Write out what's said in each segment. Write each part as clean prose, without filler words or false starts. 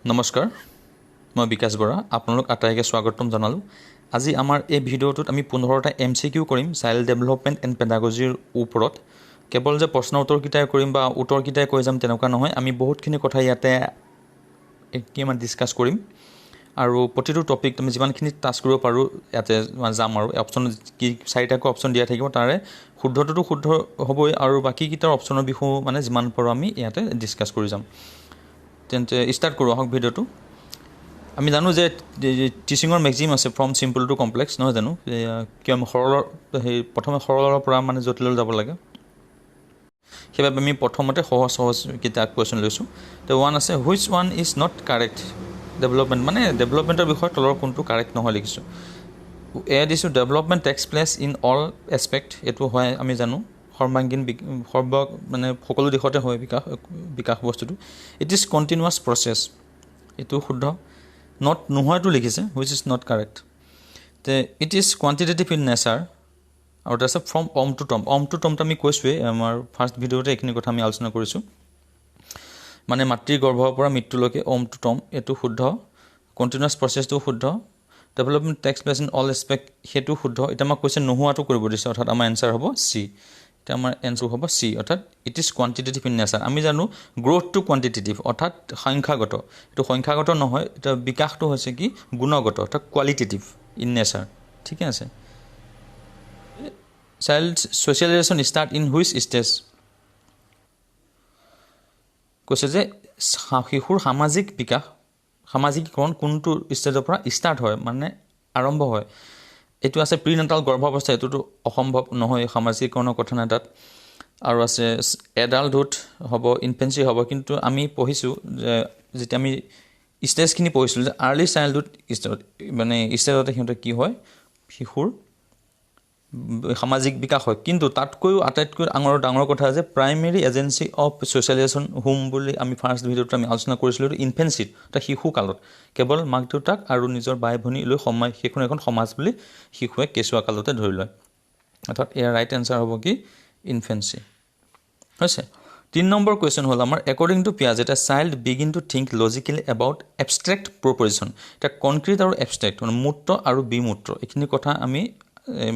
নমস্কাৰ মই বিকাশ বৰা আপোনালোক আটাইকে স্বাগতম জনালো আজি আমাৰ এই ভিডিঅ'টোত আমি 15টা MCQ কৰিম চাইল্ড ডেভেলপমেন্ট এণ্ড পেডাগজিৰ ওপৰত কেৱল যে প্ৰশ্ন উত্তৰ কিটাই কৰিম বা উত্তৰ কিটাই কৈ যাম তেনেকুৱা নহয় আমি বহুতখিনি কথা ইয়াতে কিমান ডিসকাস কৰিম আৰু প্ৰতিটো টপিক আমি যিমানখিনি টাচ কৰিব পাৰো ইয়াতে যাম আৰু অপচন কি চাৰিটাকৈ অপচন দিয়া থাকিব তাৰে শুদ্ধটোটো শুদ্ধ হ'বই আৰু বাকি কিটাৰ অপচনৰ বিষয় মানে যিমান পাৰো আমি ইয়াতে ডিসকাস কৰি যাম তেন্তে স্টাৰ্ট কৰো আহক ভিডিওটো আমি জানো যে টিচিংৰ ম্যাক্সিমাম আছে ফ্ৰম সিম্পল টু কমপ্লেক্স নহয় জানো কি আমি সৰলৰ প্ৰথমে সৰলৰ পৰা মানে জটিললৈ যাব লাগে হেবাবে আমি প্ৰথমতে সহজ কিটা কোৱেশ্চন লৈছো তো ওয়ান আছে which one is not correct development মানে ডেভেলপমেন্টৰ বিষয়ে তলৰ কোনটো কারেক্ট নহয় লিখিছো এ দিছো development takes place in all aspect এটো হয় আমি জানো সৰ্বাঙ্গীন সৰ্ব মানে সকলো দিশতে হয় বিকাশ বস্তুটো ইট ইজ কন্টিনিউয়াস প্ৰসেস এটো শুদ্ধ নট নহয়টো লিখিছে হুইচ ইজ নট কাৰেক্ট তে it is quantitative in nature আৰু এটা আছে ফ্ৰম অম টু টম আমি কৈছোৱে আমাৰ ফাৰ্স্ট ভিডিওতে এইখিনি কথা আমি আলোচনা কৰিছো মানে মাতৃ গৰ্ভৰ পৰা মৃত্যুলৈকে অম টু টম এটো শুদ্ধ কন্টিনিউয়াস প্ৰসেসটো শুদ্ধ development takes place in all aspect হেতু শুদ্ধ এটা মই কৈছে নোহোৱাটো কৰিব দিছে অৰ্থাৎ আমাৰ আনসাৰ হ'ব সি এটা আমাৰ আনসাৰ হ'ব সি অৰ্থাৎ it is quantitative in nature আমি জানো গ্ৰোথ টু কোয়ান্টিটেটিভ অৰ্থাৎ সংখ্যাগত এটো সংখ্যাগত নহয় এটা বিকাশটো হৈছে কি গুণগত অৰ্থাৎ কোয়ালিটেটিভ ইন নেচাৰ ঠিক আছে child socialization start in which stage কৈছে যে শিশুৰ সামাজিক বিকাশ সামাজিকীকৰণ কোনটো ষ্টেজৰ পৰা ষ্টাৰ্ট হয় মানে আৰম্ভ হয় এটো আছে প্ৰিনেটাল গৰ্ভাৱস্থা এটোটো অসম্ভৱ নহয় সামাজিকীকৰণৰ কথা নাই তাত আৰু আছে এডাল্টহুড হ'ব ইনফেন্সি হ'ব কিন্তু আমি পঢ়িছো যে যেটা আমি স্টেজখিনি পঢ়িছিলো যে আৰ্লি চাইল্ডহুড মানে ষ্টেজতে হিহঁতে কি হয় শিশুৰ সামাজিক বিকাশ হয় কিন্তু তাতকৈ আটাইতকৈ ডাঙৰ কথা যে primary agency of socialisation home বুলি আমি ফাৰ্স্ট ভিডিওত আমি আলোচনা কৰিছিলো ইনফেন্সি তা শিশু কালত কেৱল মাক দেউতাক আৰু নিজৰ ভাই ভনী লৈ সময় সেইখন এখন সমাজ বুলি শিশুৱে কেঁচুৱা কালতে ধৰি লয় অৰ্থাৎ ইয়াৰ ৰাইট আনসাৰ হ'ব কি ইনফেন্সি হৈছে 3 নম্বৰ কোৱেশ্চন হল আমাৰ according to Piaget a child begin to think logically about abstract proposition এটা কনক্ৰিট আৰু abstract মানে মূৰ্ত আৰু বিমূৰ্ত এইখিনি কথা আমি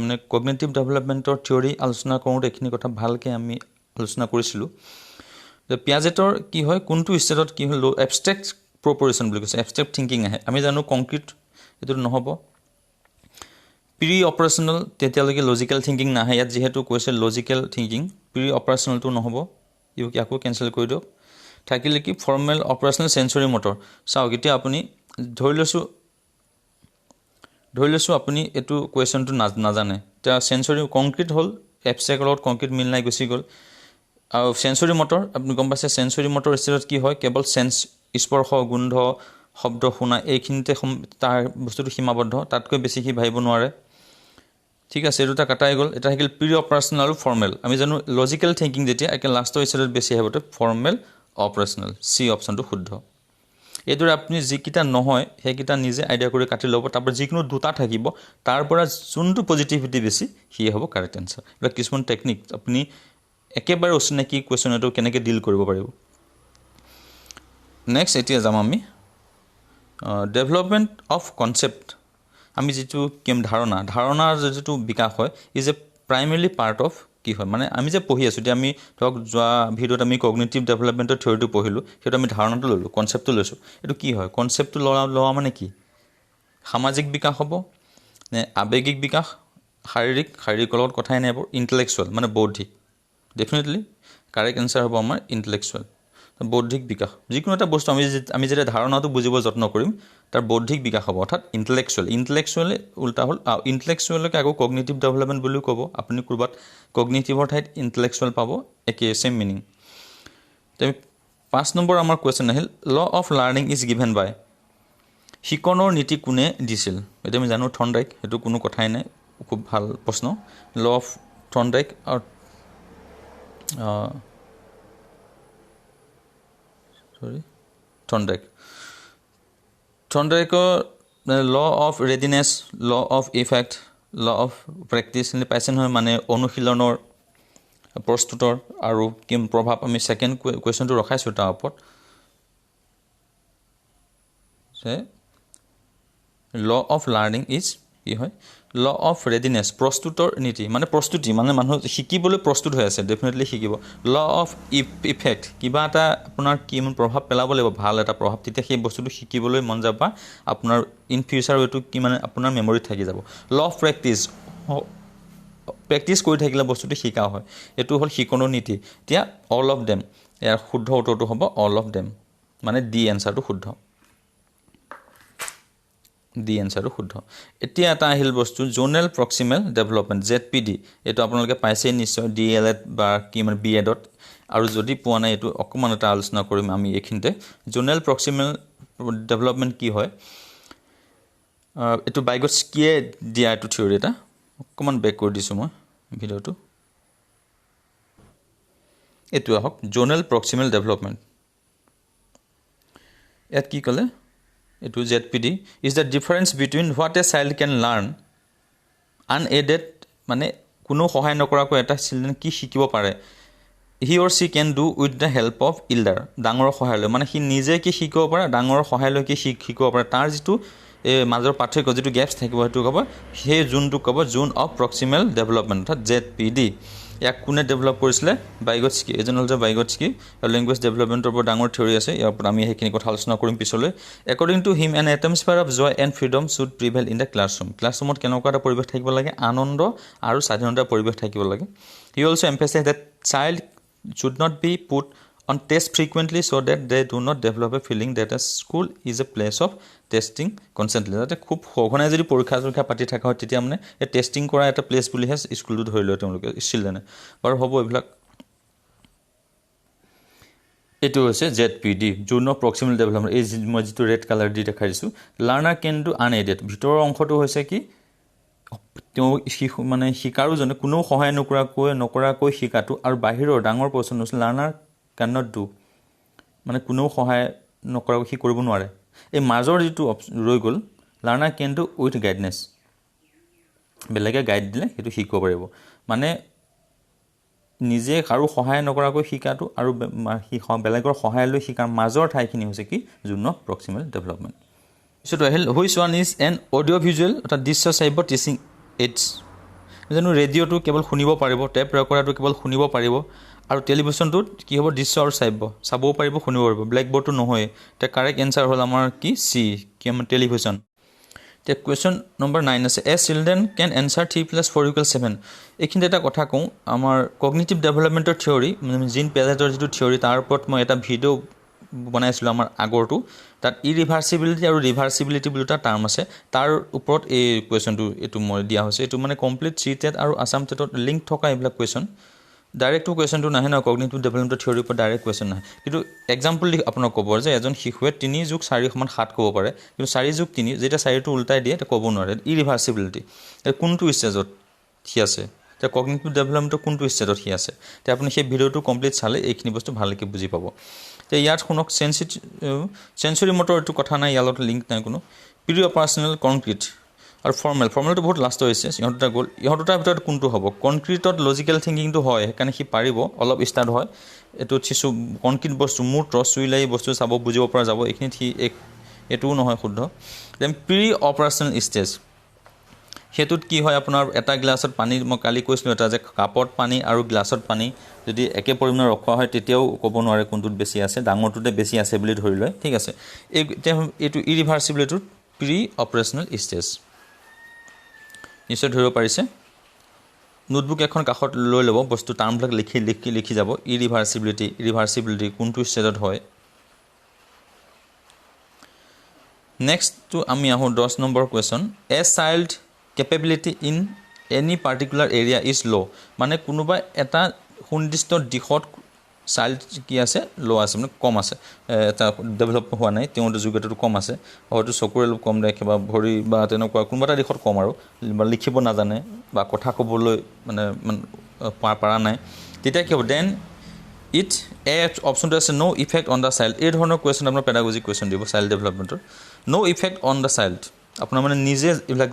মানে কগনিটিভ ডেভেলপমেন্টৰ থিওৰি আলোচনা কৰোঁতে এইখিনি কথা ভালকে আমি আলোচনা কৰিছিলো যে পিয়াজেটৰ কি হয় কোনটো ষ্টেজত কি হল abstract proposition বুলি কৈছে abstract thinking আহে আমি জানো কনক্ৰিট এটো নহব প্ৰি অপাৰেশনাল তেতিয়ালৈকে লজিক্যাল থিংকিং নাহে ইয়াত যেহেতু কৈছে লজিক্যাল থিংকিং প্ৰি অপাৰেশনালটো নহব ইউ কি আকৌ কেনসেল কৰি দিও থাকিলে কি ফৰ্মেল অপাৰেশনাল সেন্সৰি মটৰ চাও এতিয়া আপুনি ধৰি লৈছো আপুনি এটো কোৱেশ্চনটো নাজানে তা সেন্সৰি কনক্ৰিট হল এবস্ট্ৰেক্ট লগত কনক্ৰিট মিল নাই গুছি গল আৰু সেন্সৰি মটৰ আপুনি গম পাইছে সেন্সৰি মটৰ ষ্টেজত কি হয় কেৱল সেন্স স্পৰ্শ গন্ধ শব্দ শুনা এইখিনিতে তাৰ বস্তুটো সীমাবদ্ধ তাতকৈ বেছি কি ভাবিব নোৱাৰে ঠিক আছে এটো তা কাটাই গল এটা থাকিল প্ৰি অপাৰেশনাল আৰু ফৰ্মেল আমি জানো লজিক্যাল থিংকিং যেতিয়া একে লাষ্টৰ ষ্টেজত বেছি হবতে ফৰ্মেল অপাৰেশনাল সি অপশনটো শুদ্ধ এদৰে আপুনি যিকিটা নহয় হেকিটা নিজে আইডিয়া কৰি কাটি লব তাৰ যিকোনো দুটা থাকিব তাৰ পৰা যোনটো পজিটিভিটি বেছি হি হ'ব কাৰেক্ট আনসাৰ এটা কিছুমান টেকনিক আপুনি একেবাৰে অচিনাকি কোৱেশ্চন এটো কেনেকৈ ডিল কৰিব পাৰিব নেক্সট এতিয়া যাম আমি ডেভেলপমেন্ট অফ কনসেপ্ট আমি যেটো কেম ধাৰণাৰ যেটো বিকাশ হয় is a primary part of কি হয় মানে আমি যে পঢ়ি আছো আমি ধৰক যোৱা ভিডিওত আমি কগনিটিভ ডেভেলপমেন্টৰ থিওৰিটো পঢ়িলো হেটো আমি ধাৰণাটো ললো কনসেপ্টটো লৈছো এটো কি হয় কনসেপ্টটো লোৱা মানে কি সামাজিক বিকাশ হ'ব নে আবেগিক বিকাশ শাৰীৰিক লগত কথাই নাই ইন্টেলেকচুৱেল মানে বৌদ্ধিক ডেফিনেটলি কাৰেক্ট আনসাৰ হ'ব আমাৰ ইন্টেলেকচুৱেল বৌদ্ধিক বিকাশ যিকোনো এটা বস্তু আমি যেটা ধাৰণাটো বুজিব যত্ন কৰিম তাৰ বৌদ্ধিক বিকাশ হ'ব অৰ্থাৎ ইন্টেলেকচুৱেল উল্টা হল ইন্টেলেকচুৱেলকে আকৌ কগনিটিভ ডেভেলপমেন্ট বুলি ক'ব আপুনি কুৰবাত কগনিটিভৰ ঠাইত ইন্টেলেকচুৱেল পাব একে সেম মিনিং তে 5 নম্বৰ আমাৰ কোৱেশ্চন আহিল law of learning is given by শিকনৰ নীতি কোনে দিছিল এটা আমি জানো থৰ্নডাইক হেতু কোনো কথাই নাই খুব ভাল প্ৰশ্ন ল অফ থৰ্নডাইক আৰু থৰ্নডাইকৰ law of readiness law of effect law of practice পাইছে নহয় মানে অনুশীলনৰ প্ৰস্তুতৰ আৰু কি প্ৰভাৱ আমি সেকেন্ড কোৱেশ্চনটো ৰখাইছো তাৰ ওপৰত ল অফ লাৰ্ণিং ইজ কি হয় ল অফ ৰেডিনেছ প্ৰস্তুতৰ নীতি মানে প্ৰস্তুতি মানে মানুহ শিকিবলৈ প্ৰস্তুত হৈ আছে ডেফিনেটলি শিকিব ল অফ ইফেক্ট কিবা এটা আপোনাৰ কি প্ৰভাৱ পেলাব লাগিব ভাল এটা প্ৰভাৱ তেতিয়া সেই বস্তুটো শিকিবলৈ মন যাব বা আপোনাৰ ইন ফিউচাৰ এইটো কি মানে আপোনাৰ মেমৰিত থাকি যাব ল অফ প্ৰেক্টিছ কৰি থাকিলে বস্তুটো শিকা হয় এইটো হ'ল শিকনৰ নীতি এতিয়া অল অফ দেম ইয়াৰ শুদ্ধ উত্তৰটো হ'ব অল অফ দেম মানে ডি এনচাৰটো শুদ্ধ ডি এনচাৰটো শুদ্ধ এতিয়া এটা আহিল বস্তু জোনেল প্ৰক্সিমেল ডেভেলপমেণ্ট ZPD এইটো আপোনালোকে পাইছেই নিশ্চয় DLED বা কি মানে B.Ed আৰু যদি পোৱা নাই এইটো অকণমান এটা আলোচনা কৰিম আমি এইখিনিতে জোনেল প্ৰক্সিমেল ডেভেলপমেণ্ট কি হয় এইটো বাইগটস্কিয়ে দিয়া এইটো থিয়ৰী এটা অকণমান বেক কৰি দিছোঁ মই ভিডিঅ'টো এইটো আহক জোনেল প্ৰক্সিমেল ডেভেলপমেণ্ট ইয়াত কি ক'লে এইটো ZPD is the difference between what a child can learn unaided মানে কোনো সহায় নকৰাকৈ এটা চিলড্ৰেন কি শিকিব পাৰে he or she can do with the help of elder ডাঙৰৰ সহায় লৈ মানে সি নিজে কি শিকিব পাৰে ডাঙৰৰ সহায় লৈ কি শিকিব পাৰে তাৰ যিটো মাজৰ পাৰ্থক্য যিটো গেপছ থাকিব সেইটো ক'ব সেই যোনটো ক'ব জোন অফ প্ৰক্সিমেল ডেভেলপমেণ্ট অৰ্থাৎ ZPD ইয়াক কোনে ডেভেলপ কৰিছিলে বাইগটস্কি এজন হ'ল যে বাইগটস্কি লেংগুৱেজ ডেভেলপমেণ্টৰ ওপৰত ডাঙৰ থিয়ৰী আছে ইয়াৰ ওপৰত আমি সেইখিনি কথা আলোচনা কৰিম পিছলৈ according to him an atmosphere of joy and freedom should prevail in the ক্লাছৰুমত কেনেকুৱা এটা পৰিৱেশ থাকিব লাগে আনন্দ আৰু স্বাধীনতাৰ পৰিৱেশ থাকিব লাগে he also' emphasise that child should not be put on test frequently so that they do not develop a feeling that a school is a place of testing constantly যাতে খুব সঘনাই যদি পৰীক্ষা পাতি থকা হয় তেতিয়া মানে এই টেষ্টিং কৰা এটা প্লেচ বুলিহে স্কুলটো ধৰি লয় তেওঁলোকে চিলড্ৰেনে বাৰু হ'ব এইবিলাক এইটো হৈছে ZPD Jon of proximal development এই মই যিটো ৰেড কালাৰ দি দেখাই দিছোঁ লাৰ্ণাৰ কেন ডু আনএডেড ভিতৰৰ অংশটো হৈছে কি তেওঁ মানে শিকাৰুজনে কোনো সহায় নকৰাকৈ শিকাটো আৰু বাহিৰৰ ডাঙৰ প্ৰশ্ন হৈছে লাৰ্ণাৰ কেন নট ডু মানে কোনো সহায় নকৰাকৈ সি কৰিব নোৱাৰে এই মাজৰ যিটো ৰৈ গ'ল learner can do with guidance বেলেগে গাইড দিলে সেইটো শিকিব পাৰিব মানে নিজে কাৰো সহায় নকৰাকৈ শিকাটো আৰু বেলেগৰ সহায় লৈ শিকাৰ মাজৰ ঠাইখিনি হৈছে কি জোন অফ প্ৰক্সিমেল ডেভেলপমেণ্ট পিছতো আহিল which one is an audio' visual অৰ্থাৎ দৃশ্য শ্ৰাব্য টিচিং এইডছ জানো ৰেডিঅ'টো কেৱল শুনিব পাৰিব টেপ ৰেকৰ্ডাৰটো কেৱল শুনিব পাৰিব আৰু টেলিভিশ্যনটোত কি হ'ব দৃশ্য আৰু শ্ৰাব্য চাবও পাৰিব শুনিব পাৰিব ব্লেক বৰ্ডটো নহয় এতিয়া কাৰেক্ট এনচাৰ হ'ল আমাৰ কি চি কি আমাৰ টেলিভিশ্যন এতিয়া কুৱেশ্যন নম্বৰ 9 আছে এ চিলড্ৰেন কেন এনচাৰ 3+4=7 এইখিনিতে এটা কথা কওঁ আমাৰ কগনিটিভ ডেভেলপমেণ্টৰ থিয়ৰী জিন পেজেটৰ যিটো থিয়ৰী তাৰ ওপৰত মই এটা ভিডিঅ' বনাইছিলোঁ আমাৰ আগৰটো তাত ইৰিভাৰ্চিবিলিটি আৰু ৰিভাৰ্চিবিলিটি বুলি এটা টাৰ্ম আছে তাৰ ওপৰত এই কুৱেশ্যনটো এইটো মই দিয়া হৈছে এইটো মানে কমপ্লিট চি টেট আৰু আছাম টেটত লিংক থকা এইবিলাক কুৱেশ্যন ডাইৰেক্টটো কুৱেশ্যনটো নাহে ন কগনিটিভ ডেভেলপমেণ্টৰ থিয়ৰীৰ ওপৰত ডাইৰেক্ট কুৱেশ্যন নাহে কিন্তু এক্সাম্পল দি আপোনাক ক'ব যে এজন শিশুৱে 3+4=7 ক'ব পাৰে কিন্তু 4+3 যেতিয়া 4টো উল্টাই দিয়ে তেতিয়া ক'ব নোৱাৰে ইৰিভাৰ্চিবিলিটি কোনটো ষ্টেজত সি আছে এতিয়া কগনিটিভ ডেভেলপমেণ্টৰ কোনটো ষ্টেজত সি আছে এতিয়া আপুনি সেই ভিডিঅ'টো কমপ্লিট চালে এইখিনি বস্তু ভালকৈ বুজি পাব এতিয়া ইয়াত শুনক চেঞ্চুৰী মটৰ এইটো কথা নাই ইয়াৰ লগত লিংক নাই কোনো পিৰিয়ড পাৰ্চনেল কনক্ৰিট আৰু ফৰ্মেলটো বহুত লাষ্ট হৈছে ইহঁত দুটা গ'ল ইহঁত দুটাৰ ভিতৰত কোনটো হ'ব কনক্ৰিটত লজিকেল থিংকিংটো হয় সেইকাৰণে সি পাৰিব অলপ ষ্টাৰ্ট হয় এইটো কিছু কনক্ৰিট বস্তু মোৰ ট্ৰছ চুইলাই বস্তু চাব বুজিব পৰা যাব এইখিনিত সি এইটোও নহয় শুদ্ধ দেন প্ৰি অপাৰেশ্যনেল ষ্টেজ সেইটোত কি হয় আপোনাৰ এটা গ্লাছত পানী মই কালি কৈছিলোঁ এটা যে কাপত পানী আৰু গ্লাছত পানী যদি একে পৰিমাণৰ ৰখোৱা হয় তেতিয়াও ক'ব নোৱাৰে কোনটোত বেছি আছে ডাঙৰটোতে বেছি আছে বুলি ধৰি লয় ঠিক আছে এইটো ইৰিভাৰ্চিবিলিটিৰ প্ৰি অপাৰেশ্যনেল ষ্টেজ নিশ্চয় ধৰিব পাৰিছে নোটবুক এখন কাষত লৈ ল'ব বস্তু টাৰ্মবিলাক লিখি যাব ৰিভাৰ্চিবিলিটি কোনটো ষ্টেজত হয় নেক্সটটো আমি আহোঁ 10 number question a child capability in any particular area is law' মানে কোনোবা এটা সুনিৰ্দিষ্ট দিশত চাইল্ড কি আছে ল' আছে মানে কম আছে এটা ডেভেলপ হোৱা নাই তেওঁৰ যোগ্যতাটো কম আছে হয়তো চকুৰে অলপ কম দেখে বা ভৰি বা তেনেকুৱা কোনোবা এটা দিশত কম আৰু বা লিখিব নাজানে বা কথা ক'বলৈ মানে পৰা নাই তেতিয়া কি হ'ব দেন ইট অপশ্যনটো আছে no' effect on the child এই ধৰণৰ কুৱেশ্যন আপোনাৰ পেডাগজি কুৱেশ্যন দিব চাইল্ড ডেভেলপমেণ্টৰ no' effect on the child আপোনাৰ মানে নিজে এইবিলাক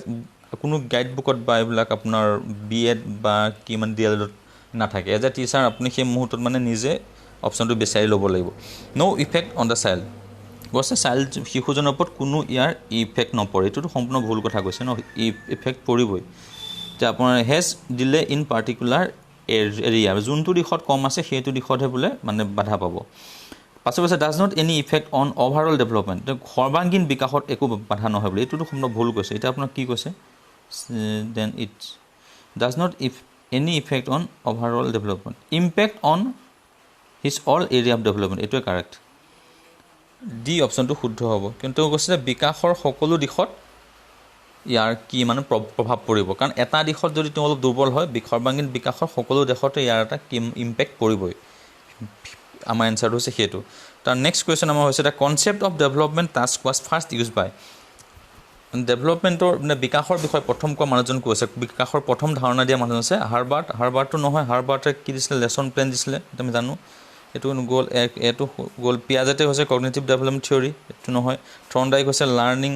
কোনো গাইড বুকত বা এইবিলাক আপোনাৰ B.Ed বা কি মানে DLEDত নাথাকে এজ এ টিচাৰ আপুনি সেই মুহূৰ্তত মানে নিজে অপশ্যনটো বিচাৰি ল'ব লাগিব ন' ইফেক্ট অন দ্য চাইল্ড কৈছে চাইল্ড শিশুজনৰ ওপৰত কোনো ইয়াৰ ইফেক্ট নপৰে এইটোতো সম্পূৰ্ণ ভুল কথা কৈছে ন ইফেক্ট পৰিবই এতিয়া আপোনাৰ has delay in particular area যোনটো দিশত কম আছে সেইটো দিশতহে বোলে মানে বাধা পাব পাছত কৈছে does not any effect on overall development সৰ্বাংগীন বিকাশত একো বাধা নহয় বোলে এইটোতো সম্পূৰ্ণ ভুল কৈছে এতিয়া আপোনাক কি কৈছে then it does not any effect on overall development impact on his all area of development এইটোৱে কাৰেক্ট ডি অপশ্যনটো শুদ্ধ হ'ব কিন্তু কৈছে যে বিকাশৰ সকলো দিশত ইয়াৰ কি মানে প্ৰভাৱ পৰিব কাৰণ এটা দিশত যদি তেওঁ অলপ দুৰ্বল হয় সৰ্বাংগীন বিকাশৰ সকলো দেশতে ইয়াৰ এটা ইম্পেক্ট পৰিবই আমাৰ এনচাৰটো হৈছে সেইটো তাৰ নেক্সট কুৱেশ্যন আমাৰ হৈছে the concept of development task was first use by ডেভেলপমেণ্টৰ মানে বিকাশৰ বিষয়ে প্ৰথম কোৱা মানুহজন কৈছে বিকাশৰ প্ৰথম ধাৰণা দিয়া মানুহজন আছে হাৰ্বাৰ্টটো নহয় হাৰ্বাৰ্টে কি দিছিলে লেচন প্লেন দিছিলে সেইটো আমি জানো এইটো গ'ল এইটো গ'ল পিয়াজেটে হৈছে কগনিটিভ ডেভেলপমেণ্ট থিয়ৰী এইটো নহয় থৰ্নডাইক হৈছে লাৰ্ণিং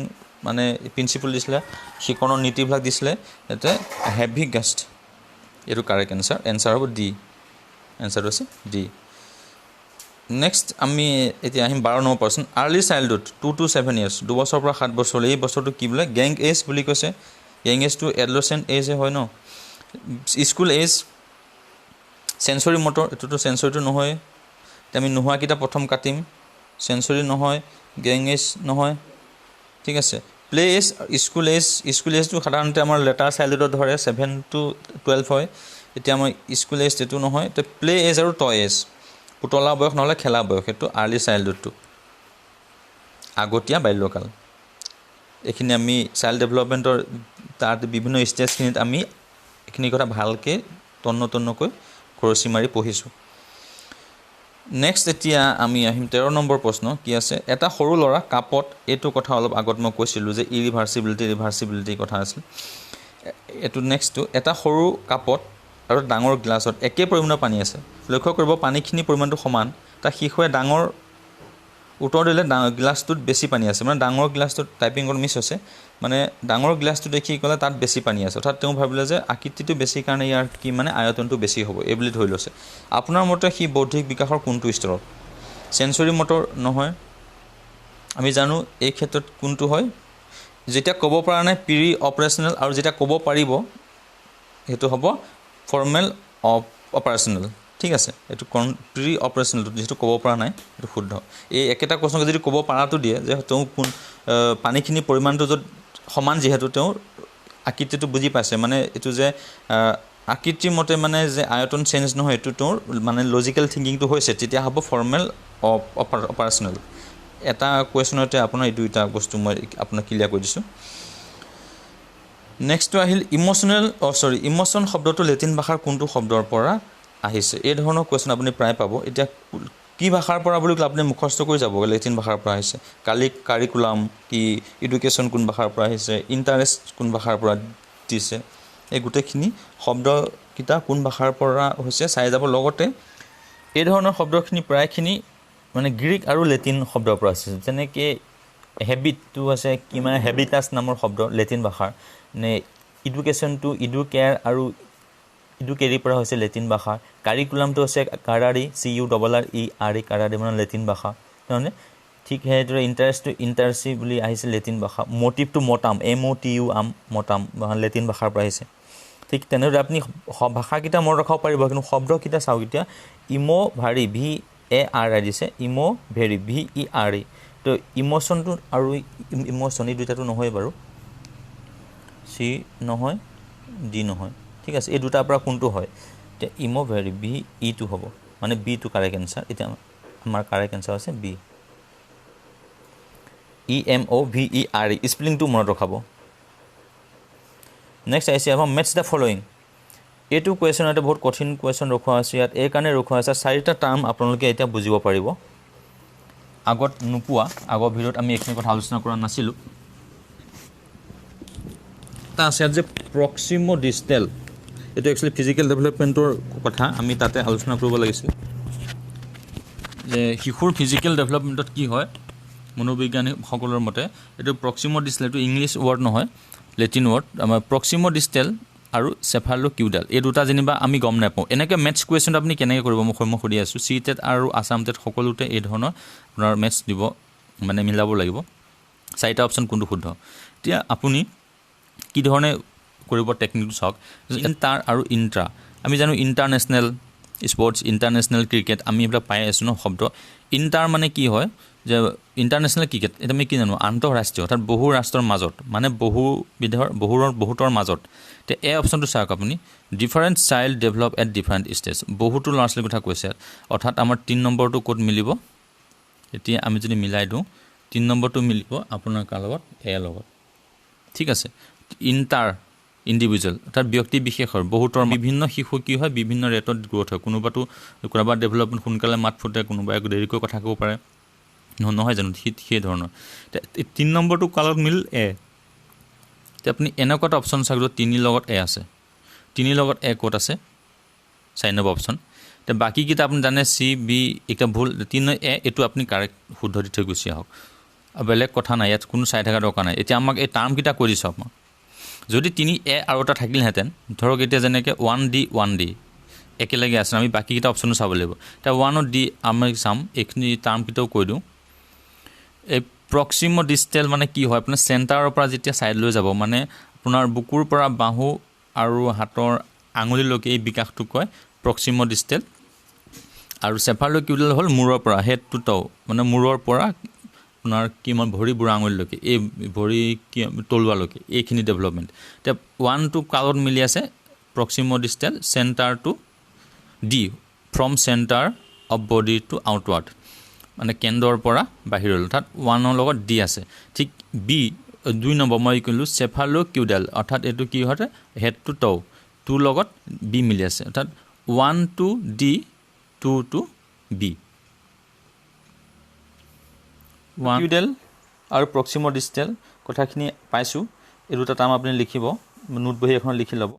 মানে প্ৰিন্সিপল দিছিলে শিকনৰ নীতিবিলাক দিছিলে ইয়াতে হেভি গাষ্ট এইটো কাৰেক্ট এনচাৰ হ'ব ডি এনচাৰটো হৈছে ডি নেক্সট আমি এতিয়া আহিম 12 number person early childhood 2 to 7 years 2 বছৰৰ পৰা 7 বছৰলৈ এই বছৰটো কি বোলে গেং এজ বুলি কৈছে গেং এজটো এডলচেণ্ট এজে হয় ন স্কুল এজ চেঞ্চুৰী মটৰ এইটোতো চেঞ্চুৰীটো নহয় এতিয়া আমি নোহোৱাকেইটা প্ৰথম কাটিম চেঞ্চুৰী নহয় গেং এজ নহয় ঠিক আছে প্লে এজ স্কুল এজটো সাধাৰণতে আমাৰ লেটাৰ চাইল্ডহুডত ধৰে 7 to 12 হয় এতিয়া আমাৰ স্কুল এজ এইটো নহয় এতিয়া প্লে এজ আৰু টয় এজ পুতলা বয়স নহ'লে খেলা বয়স সেইটো আৰ্লি চাইল্ডহুডটো আগতীয়া বাল্যকাল এইখিনি আমি চাইল্ড ডেভেলপমেণ্টৰ তাত বিভিন্ন ষ্টেজখিনিত আমি এইখিনি কথা ভালকৈ তন্নকৈ খৰচি মাৰি পঢ়িছোঁ নেক্সট এতিয়া আমি আহিম 13 নম্বৰ প্ৰশ্ন কি আছে এটা সৰু ল'ৰা কাপত এইটো কথা অলপ আগত মই কৈছিলোঁ যে ৰিভাৰ্চিবিলিটি কথা আছিল এইটো নেক্সটটো এটা সৰু কাপত আৰু ডাঙৰ গ্লাছত একে পৰিমাণৰ পানী আছে লক্ষ্য কৰিব পানীখিনি পৰিমাণটো সমান তাৰ শিশুৱে ডাঙৰ উত্তৰ দিলে গ্লাছটোত বেছি পানী আছে মানে ডাঙৰ গ্লাছটোত টাইপিঙত মিছ হৈছে মানে ডাঙৰ গ্লাছটো দেখি ক'লে তাত বেছি পানী আছে অৰ্থাৎ তেওঁ ভাবিলে যে আকৃতিটো বেছি কাৰণে ইয়াৰ কি মানে আয়তনটো বেছি হ'ব এই বুলি ধৰি লৈছে আপোনাৰ মতে সি বৌদ্ধিক বিকাশৰ কোনটো স্তৰত চেঞ্চুৰী মটৰ নহয় আমি জানো এই ক্ষেত্ৰত কোনটো হয় যেতিয়া ক'ব পৰা নাই প্ৰি অপাৰেশ্যনেল আৰু যেতিয়া ক'ব পাৰিব সেইটো হ'ব ফৰ্মেল অপাৰেশ্যনেল ঠিক আছে এইটো প্ৰি অপাৰেশ্যনেলটো যিহেতু ক'ব পৰা নাই এইটো শুদ্ধ এই একেটা প্ৰশ্নকে যদি ক'ব পৰাটো দিয়ে যে তেওঁ কোন পানীখিনি পৰিমাণটো য'ত সমান যিহেতু তেওঁ আকৃতিটো বুজি পাইছে মানে এইটো যে আকৃতিৰ মতে মানে যে আয়তন চেঞ্জ নহয় এইটো তেওঁৰ মানে লজিকেল থিংকিংটো হৈছে তেতিয়া হ'ব ফৰ্মেল অপাৰেশ্যনেল এটা কুৱেশ্যনতে আপোনাৰ এই দুইটা বস্তু মই আপোনাক ক্লিয়াৰ কৰি দিছোঁ নেক্সটটো আহিল ইম'চন শব্দটো লেটিন ভাষাৰ কোনটো শব্দৰ পৰা আহিছে এই ধৰণৰ কুৱেশ্যন আপুনি প্ৰায় পাব এতিয়া কি ভাষাৰ পৰা বুলি ক'লে আপুনি মুখস্থ কৰি যাব লেটিন ভাষাৰ পৰা আহিছে কাৰিকুলাম কি এডুকেশ্যন কোন ভাষাৰ পৰা আহিছে ইণ্টাৰেষ্ট কোন ভাষাৰ পৰা দিছে এই গোটেইখিনি শব্দকেইটা কোন ভাষাৰ পৰা হৈছে চাই যাব লগতে এই ধৰণৰ শব্দখিনি প্ৰায়খিনি মানে গ্ৰীক আৰু লেটিন শব্দৰ পৰা আছে যেনেকৈ হেবিটটো আছে কি মানে হেবিটাছ নামৰ শব্দ লেটিন ভাষাৰ নে এডুকেশ্যনটো ইডুকেয়াৰ আৰু ইডুকেৰিৰ পৰা হৈছে লেটিন ভাষা কাৰিকুলামটো হৈছে কাৰাৰি CURRE কাৰাৰি মানে লেটিন ভাষা তাৰমানে ঠিক সেইদৰে ইণ্টাৰেষ্টটো ইণ্টাৰেচি বুলি আহিছে লেটিন ভাষা মটিভটো মটাম MOTUM মটাম লেটিন ভাষাৰ পৰা আহিছে ঠিক তেনেদৰে আপুনি ভাষাকেইটা মনত ৰখাব পাৰিব কিন্তু শব্দকেইটা চাওক এতিয়া ইম'ভাৰি VARI দিছে ইম'ভেৰি VERE তো ইম'চনটো আৰু ইম'চন এই দুটাটো নহয় বাৰু C নহয় D নহয় ঠিক আছে এই দুটাৰ পৰা কোনটো হয় এতিয়া ইম'ভেৰি BEটো হ'ব মানে বিটো কাৰেক্ট এনচাৰ এতিয়া আমাৰ কাৰেক্ট এনচাৰ হৈছে B EMOVERE স্পেলিংটো মনত ৰখাব নেক্সট আহিছে আমাৰ মেটছ দ্য ফলোয়িং এইটো কুৱেশ্যন এটা বহুত কঠিন কুৱেশ্যন ৰখোৱা আছে ইয়াত এই কাৰণে ৰখোৱা আছে 4টা টাৰ্ম আপোনালোকে এতিয়া বুজিব পাৰিব আগত নোপোৱা আগৰ ভিডিঅ'ত আমি এইখিনি কথা আলোচনা কৰা নাছিলোঁ এটা আছে যে প্ৰক্সিমো ডিষ্টেল এইটো একচুৱেলি ফিজিকেল ডেভেলপমেণ্টৰ কথা আমি তাতে আলোচনা কৰিব লাগিছিল যে শিশুৰ ফিজিকেল ডেভেলপমেণ্টত কি হয় মনোবিজ্ঞানীসকলৰ মতে এইটো প্ৰক্সিমো ডিষ্টেল এইটো ইংলিছ ৱৰ্ড নহয় লেটিন ৱৰ্ড আমাৰ প্ৰক্সিমো ডিষ্টেল আৰু চেফালোকিউডাল এই দুটা যেনিবা আমি গম নাপাওঁ এনেকৈ মেথছ কুৱেশ্যন আপুনি কেনেকৈ কৰিব মই সুধি আছোঁ CTET আৰু আছাম টেট সকলোতে এই ধৰণৰ আপোনাৰ মেথছ দিব মানে মিলাব লাগিব চাৰিটা অপশ্যন কোনটো শুদ্ধ এতিয়া আপুনি কি ধৰণে কৰিব টেকনিকটো চাওক ইণ্টাৰ আৰু ইণ্ট্ৰা আমি জানো ইণ্টাৰনেশ্যনেল স্পৰ্টছ ইণ্টাৰনেশ্যনেল ক্ৰিকেট আমি এইবিলাক পাই আছোঁ ন শব্দ ইণ্টাৰ মানে কি হয় যে ইণ্টাৰনেশ্যনেল ক্ৰিকেট এটা আমি কি জানো আন্তঃৰাষ্ট্ৰীয় অৰ্থাৎ বহু ৰাষ্ট্ৰৰ মাজত মানে বহুতৰ মাজত এতিয়া এই অপশ্যনটো চাওক আপুনি different child develop at different stage বহুতো ল'ৰা ছোৱালীৰ কথা কৈছে অৰ্থাৎ আমাৰ 3 নম্বৰটো ক'ত মিলিব এতিয়া আমি যদি মিলাই দিওঁ 3 নম্বৰটো মিলিব আপোনাৰ কাৰ লগত এ লগত ঠিক আছে ইণ্টাৰ ইণ্ডিভিজুৱেল অৰ্থাৎ ব্যক্তি বিশেষৰ বহুতৰ বিভিন্ন শিশু কি হয় বিভিন্ন ৰেটত গ্ৰ'থ হয় কোনোবা ডেভেলপমেণ্ট সোনকালে মাত ফুটে কোনোবাই দেৰিকৈ কথা ক'ব পাৰে নহয় জানো সেই ধৰণৰ 3 নম্বৰটো কালত মিল এ এতিয়া আপুনি এনেকুৱা এটা অপশ্যন চাওক 3 লগত এ আছে 3 লগত এ ক'ত আছে 4 নম্বৰ অপশ্যন এতিয়া বাকীকেইটা আপুনি জানে চি বি এটা ভুল 3 এ এইটো আপুনি কাৰেক্ট শুদ্ধ দি থৈ গুচি আহক বেলেগ কথা নাই ইয়াত কোনো চাই থকা দৰকাৰ নাই এতিয়া আমাক এই টাৰ্মকেইটা কৈ দিছোঁ আপোনাক যদি 3 এ আৰু এটা থাকিলহেঁতেন ধৰক এতিয়া যেনেকৈ 1D একেলগে আছে আমি বাকীকেইটা অপশ্যনো চাব লাগিব এতিয়া 1D আমি চাম এইখিনি টাৰ্মকেইটাও কৈ দিওঁ এই প্ৰক্সিমো ডিষ্টেল মানে কি হয় আপোনাৰ চেণ্টাৰৰ পৰা যেতিয়া ছাইডলৈ যাব মানে আপোনাৰ বুকুৰ পৰা বাহু আৰু হাতৰ আঙুলিলৈকে এই বিকাশটো কয় প্ৰক্সিমো ডিষ্টেল আৰু চেফালোকিউডাল হ'ল মূৰৰ পৰা হেড টু ট মানে মূৰৰ পৰা আপোনাৰ কি মানে ভৰি বুঢ়া আঙুলিলৈকে এই ভৰি কি তলুৱালৈকে এইখিনি ডেভেলপমেণ্ট এতিয়া 1 টু কালত মিলি আছে proximodistal centre to the from centre of body to outward মানে কেন্দ্ৰৰ পৰা বাহিৰলৈ অৰ্থাৎ 1ৰ লগত ডি আছে ঠিক বি 2 নম্বৰ মই কৈছিলোঁ চেফালোকিউডাল অৰ্থাৎ এইটো কি হয় হেড টু টু লগত বি মিলি আছে অৰ্থাৎ 1 টু ডি 2 টু বি কিউডেল আৰু প্ৰক্সিমো ডিষ্টেল কথাখিনি পাইছোঁ এই দুটা টাৰ্ম আপুনি লিখিব নোট বহী এখন লিখি ল'ব